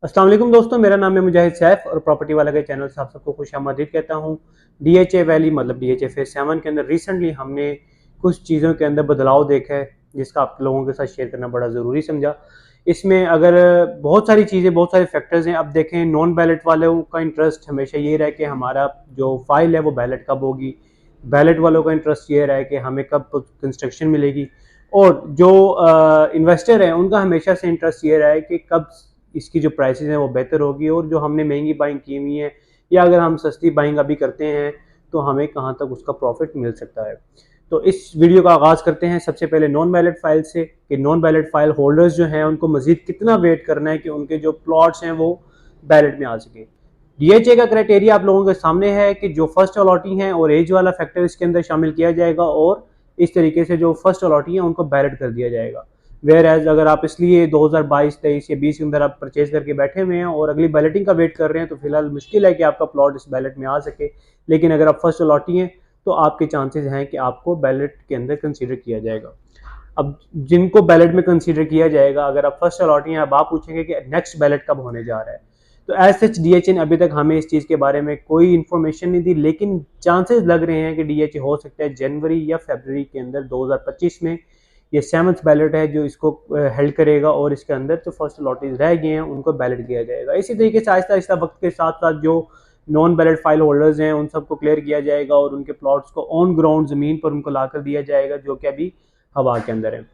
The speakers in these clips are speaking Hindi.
अस्सलाम वालेकुम दोस्तों, मेरा नाम है मुजाहिद सैफ और प्रॉपर्टी वाला के चैनल से आप सबको खुशामदीद कहता हूँ। डीएचए वैली मतलब डीएचए फेज 7 के अंदर रिसेंटली हमने कुछ चीज़ों के अंदर बदलाव देखा है, जिसका आप लोगों के साथ शेयर करना बड़ा ज़रूरी समझा। इसमें अगर बहुत सारी चीज़ें, बहुत सारे फैक्टर्स हैं। अब देखें, नॉन बैलेट वालों का इंटरेस्ट हमेशा ये रहा कि हमारा जो फाइल है वो बैलेट कब होगी। बैलेट वालों का इंटरेस्ट ये रहा है कि हमें कब कंस्ट्रक्शन मिलेगी। और जो इन्वेस्टर हैं उनका हमेशा से इंटरेस्ट ये रहा है कि कब इसकी जो प्राइसेस हैं वो बेहतर होगी, और जो हमने महंगी बाइंग की हुई है या अगर हम सस्ती बाइंग अभी करते हैं तो हमें कहाँ तक उसका प्रॉफिट मिल सकता है। तो इस वीडियो का आगाज़ करते हैं सबसे पहले नॉन बैलेट फाइल से, कि नॉन बैलेट फाइल होल्डर्स जो हैं उनको मजीद कितना वेट करना है कि उनके जो प्लॉट्स हैं वो बैलेट में आ सके। डीएचए का क्राइटेरिया आप लोगों के सामने है कि जो फर्स्ट अलॉटी हैं और एज वाला फैक्टर इसके अंदर शामिल किया जाएगा, और इस तरीके से जो फर्स्ट अलॉटी हैं उनको बैलेट कर दिया जाएगा। वेयर एज अगर आप इसलिए 2022, 23 या 20 के अंदर आप परचेज करके बैठे हुए हैं और अगली बैलेटिंग का वेट कर रहे हैं तो फिलहाल मुश्किल है कि आपका प्लॉट इस बैलेट में आ सके। लेकिन अगर आप फर्स्ट अलॉटी हैं तो आपके चांसेस हैं कि आपको बैलेट के अंदर कंसीडर किया जाएगा। अब जिनको बैलेट में कंसीडर किया जाएगा, अगर आप फर्स्ट अलॉटी हैं, अब आप पूछेंगे कि नेक्स्ट बैलेट कब होने जा रहा है। तो एज सच डीएचए ने अभी तक हमें इस चीज़ के बारे में कोई इन्फॉर्मेशन नहीं दी, लेकिन चांसेस लग रहे हैं कि डीएचए हो सकता है जनवरी या फरवरी के अंदर 2025 में ये 7th बैलेट है जो इसको हेल्ड करेगा, और इसके अंदर जो फर्स्ट अलॉटीज रह गए हैं उनको बैलेट किया जाएगा। इसी तरीके से आहिस्ता आहिस्ता वक्त के साथ साथ जो नॉन बैलेट फाइल होल्डर्स हैं उन सबको क्लियर किया जाएगा और उनके प्लॉट्स को ऑन ग्राउंड ज़मीन पर उनको ला कर दिया जाएगा, जो कि अभी हवा के अंदर है।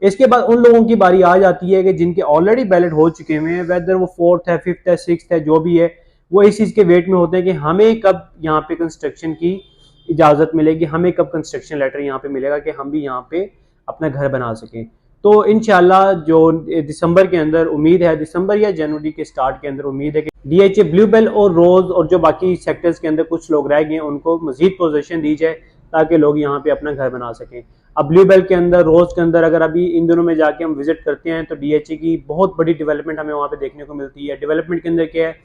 इसके बाद उन लोगों की बारी आ जाती है कि जिनके ऑलरेडी बैलेट हो चुके हुए हैं, वेदर वो 4th है, 5th है, 6th है, जो भी है, वो इस चीज़ के वेट में होते हैं कि हमें कब यहाँ पे कंस्ट्रक्शन की इजाज़त मिलेगी, हमें कब कंस्ट्रक्शन लेटर यहाँ पे मिलेगा कि हम भी यहाँ पे अपना घर बना सकें। तो इंशाल्लाह जो दिसंबर के अंदर उम्मीद है, दिसंबर या जनवरी के स्टार्ट के अंदर उम्मीद है कि डीएचए ब्लूबेल और रोज और जो बाकी सेक्टर्स के अंदर कुछ लोग रह गए उनको मजीद पोजीशन दी जाए ताकि लोग यहाँ पे अपना घर बना सकें। अब ब्लूबेल के अंदर, रोज के अंदर अगर अभी इन दिनों में जाके हम विजिट करते हैं तो डीएचए की बहुत बड़ी डेवलपमेंट हमें वहाँ पे देखने को मिलती है। डेवलपमेंट के अंदर क्या है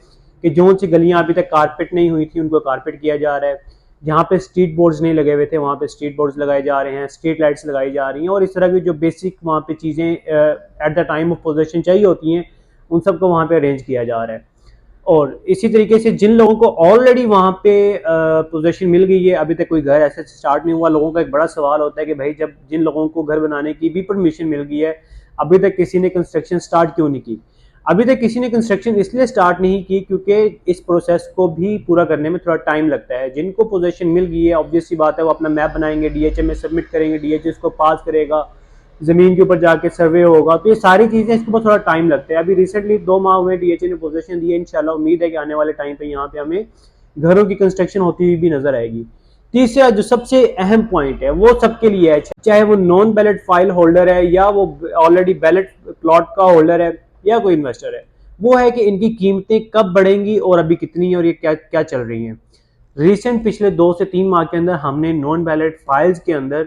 कि जो सी गलियाँ अभी तक कारपेट नहीं हुई थी उनको कारपेट किया जा रहा है, जहाँ पे स्ट्रीट बोर्ड्स नहीं लगे हुए थे वहाँ पे स्ट्रीट बोर्ड्स लगाए जा रहे हैं, स्ट्रीट लाइट्स लगाई जा रही हैं, और इस तरह की जो बेसिक वहाँ पे चीज़ें at the time of possession चाहिए होती हैं उन सबको वहाँ पे अरेंज किया जा रहा है। और इसी तरीके से जिन लोगों को ऑलरेडी वहाँ पे पोजीशन मिल गई है, अभी तक कोई घर ऐसे स्टार्ट नहीं हुआ, लोगों का एक बड़ा सवाल होता है कि भाई जब जिन लोगों को घर बनाने की भी परमिशन मिल गई है अभी तक किसी ने कंस्ट्रक्शन स्टार्ट क्यों नहीं की। अभी तक किसी ने कंस्ट्रक्शन इसलिए स्टार्ट नहीं की क्योंकि इस प्रोसेस को भी पूरा करने में थोड़ा टाइम लगता है। जिनको पोजीशन मिल गई है, ऑब्वियस सी बात है, वो अपना मैप बनाएंगे, डीएचए में सबमिट करेंगे, डीएचए इसको पास करेगा, जमीन के ऊपर जाके सर्वे होगा, तो ये सारी चीजें इसके ऊपर थोड़ा टाइम लगता है। अभी रिसेंटली 2 माह हुए डीएचए ने पोजीशन दी है, इंशाल्लाह उम्मीद है कि आने वाले टाइम पे यहाँ पे हमें घरों की कंस्ट्रक्शन होती हुई भी नजर आएगी। तीसरा जो सबसे अहम पॉइंट है वो सबके लिए है, चाहे वो नॉन बैलेट फाइल होल्डर है या वो ऑलरेडी बैलेट प्लॉट का होल्डर है या कोई इन्वेस्टर है, वो है कि इनकी कीमतें कब बढ़ेंगी और अभी कितनी है और ये क्या क्या चल रही हैं। रिसेंट पिछले 2 से 3 माह के अंदर हमने नॉन बैलेट फाइल्स के अंदर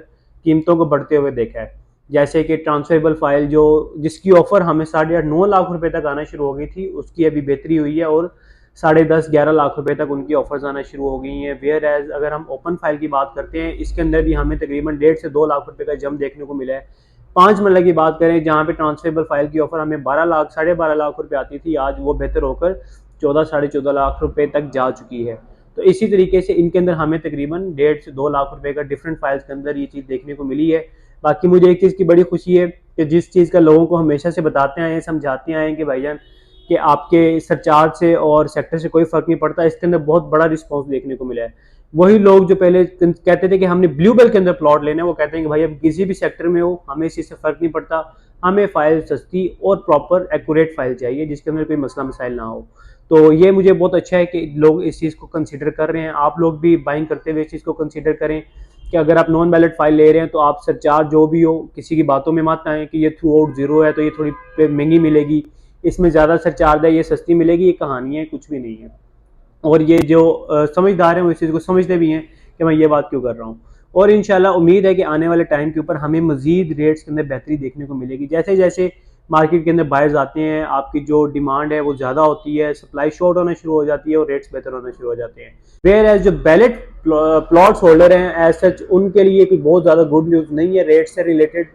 कीमतों को बढ़ते हुए देखा है। जैसे कि ट्रांसफरेबल फाइल जो जिसकी ऑफर हमें 8.5-9 लाख रुपए तक आना शुरू हो गई थी, उसकी अभी बेहतरी हुई है और 10.5-11 लाख रुपए तक उनकी ऑफर्स आना शुरू हो गई हैं। वेयर एज अगर हम ओपन फाइल की बात करते हैं, इसके अंदर भी हमें तकरीबन 1.5 से 2 लाख रुपए का जंप देखने को मिला है। 5 मरला की बात करें जहाँ पे ट्रांसफरेबल फाइल की ऑफर हमें 12 लाख, 12.5 लाख रुपए आती थी, आज वो बेहतर होकर 14-14.5 लाख रुपए तक जा चुकी है। तो इसी तरीके से इनके अंदर हमें तकरीबन 1.5 से 2 लाख रुपए का डिफरेंट फाइल्स के अंदर ये चीज़ देखने को मिली है। बाकी मुझे एक चीज़ की बड़ी खुशी है कि जिस चीज़ का लोगों को हमेशा से बताते आए हैं, समझाते आए हैं कि भाईजान कि आपके सरचार्ज से और सेक्टर से कोई फर्क नहीं पड़ता, इसके अंदर बहुत बड़ा रिस्पॉन्स देखने को मिला है। वही लोग जो पहले कहते थे कि हमने ब्लू बेल के अंदर प्लॉट लेना है, वो कहते हैं कि भाई अब किसी भी सेक्टर में हो हमें इस चीज़ से फर्क नहीं पड़ता, हमें फाइल सस्ती और प्रॉपर एक्यूरेट फाइल चाहिए जिसके अंदर कोई मसला मसाइल ना हो। तो ये मुझे बहुत अच्छा है कि लोग इस चीज़ को कंसीडर कर रहे हैं। आप लोग भी बाइंग करते हुए इस चीज़ को कंसीडर करें कि अगर आप नॉन बैलेट फाइल ले रहे हैं तो आप सरचार्ज जो भी हो किसी की बातों में मत आए कि ये थ्रू आउट जीरो है तो ये थोड़ी महंगी मिलेगी, इसमें ज़्यादा सरचार्ज है, ये सस्ती मिलेगी, ये कहानी है, कुछ भी नहीं है। और ये जो समझदार हैं वो इस चीज़ को समझते भी हैं कि मैं ये बात क्यों कर रहा हूँ। और इंशाल्लाह उम्मीद है कि आने वाले टाइम के ऊपर हमें मजीद रेट्स के अंदर बेहतरी देखने को मिलेगी। जैसे जैसे मार्केट के अंदर बायर्स आते हैं, आपकी जो डिमांड है वो ज़्यादा होती है, सप्लाई शॉर्ट होना शुरू हो जाती है और रेट्स बेहतर होना शुरू हो जाते हैं। वेयर एज जो बैलेट प्लॉट्स होल्डर हैं एज सच उनके लिए कोई बहुत ज़्यादा गुड न्यूज़ नहीं है रेट से रिलेटेड।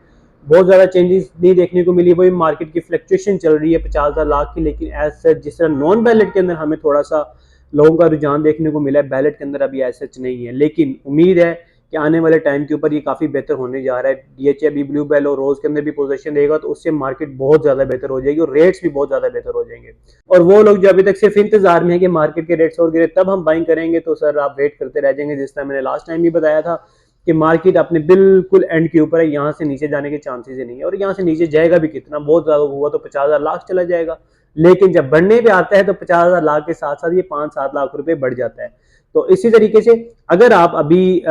बहुत ज़्यादा चेंजेस नहीं देखने को मिली, वही मार्केट की फ्लक्चुएशन चल रही है 50,000 लाख की। लेकिन एज सच जिस तरह नॉन बैलेट के अंदर हमें थोड़ा सा लोगों का रुझान देखने को मिला है, बैलेट के अंदर अभी एज सच नहीं है। लेकिन उम्मीद है कि आने वाले टाइम के ऊपर ये काफ़ी बेहतर होने जा रहा है। डीएचए अभी ब्लू बेल और रोज के अंदर भी पोजीशन देगा, तो उससे मार्केट बहुत ज़्यादा बेहतर हो जाएगी और रेट्स भी बहुत ज़्यादा बेहतर हो जाएंगे। और वो लोग जो अभी तक सिर्फ इंतजार में है कि मार्केट के रेट्स और गिरे तब हम बाइंग करेंगे, तो सर आप वेट करते रह जाएंगे। जिस तरह मैंने लास्ट टाइम भी बताया था कि मार्केट अपने बिल्कुल एंड के ऊपर है, यहाँ से नीचे जाने के चांसेस ही नहीं है। और यहाँ से नीचे जाएगा भी कितना, बहुत ज़्यादा हुआ तो 50,000 लाख चला जाएगा। लेकिन जब बढ़ने पे आता है तो 50,000 लाख के साथ साथ ये 5-7 लाख रुपए बढ़ जाता है। तो इसी तरीके से अगर आप अभी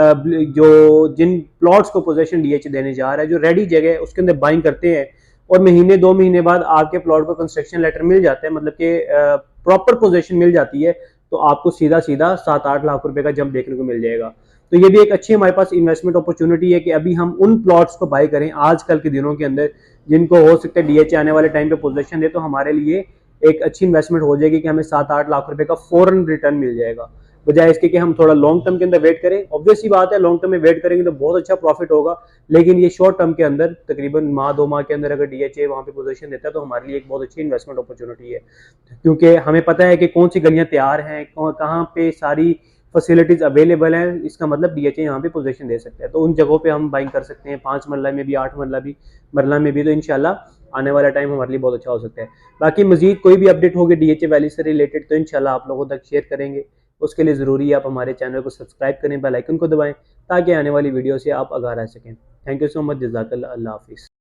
जो जिन प्लॉट्स को पोजीशन डीएच देने जा रहा है, जो रेडी जगह है उसके अंदर बाइंग करते हैं और महीने 2 महीने बाद आपके प्लॉट को कंस्ट्रक्शन लेटर मिल जाता है, मतलब कि प्रॉपर पोजीशन मिल जाती है, तो आपको सीधा सीधा 7-8 लाख रुपए का जंप देखने को मिल जाएगा। तो ये भी एक अच्छी हमारे पास इन्वेस्टमेंट अपॉर्चुनिटी है कि अभी हम उन प्लॉट्स को बाय करें आजकल के दिनों के अंदर जिनको हो सकता है डीएचए आने वाले टाइम पे पोजीशन दे, तो हमारे लिए एक अच्छी इन्वेस्टमेंट हो जाएगी कि हमें 7-8 लाख रुपए का फौरन रिटर्न मिल जाएगा, बजाय इसके कि हम थोड़ा लॉन्ग टर्म के अंदर वेट करें। ऑब्वियस ही बात है, लॉन्ग टर्म में वेट करेंगे तो बहुत अच्छा प्रॉफिट होगा, लेकिन ये शॉर्ट टर्म के अंदर तकरीबन माह 2 माह के अंदर अगर डीएचए वहां पे पोजीशन देता है तो हमारे लिए एक बहुत अच्छी इन्वेस्टमेंट अपॉर्चुनिटी है, क्योंकि हमें पता है कि कौन सी गलियां तैयार हैं, कहाँ पे सारी फैसिलिटीज अवेलेबल हैं। इसका मतलब डीएचए यहाँ पे पोजीशन दे सकते हैं, तो उन जगहों पे हम बाइंग कर सकते हैं, 5 मरला में भी, 8 मरला में भी। तो इंशाल्लाह आने वाला टाइम हमारे लिए बहुत अच्छा हो सकता है। बाकी मजीद कोई भी अपडेट होगी डीएचए वैली से रिलेटेड तो इंशाल्लाह आप लोगों तक शेयर करेंगे। उसके लिए ज़रूरी है आप हमारे चैनल को सब्सक्राइब करें, बेल आइकन को दबाएं ताकि आने वाली वीडियो से आप आगाह रह सकें। थैंक यू सो मच, जज़ाकल्लाह, अल्लाह हाफिज़।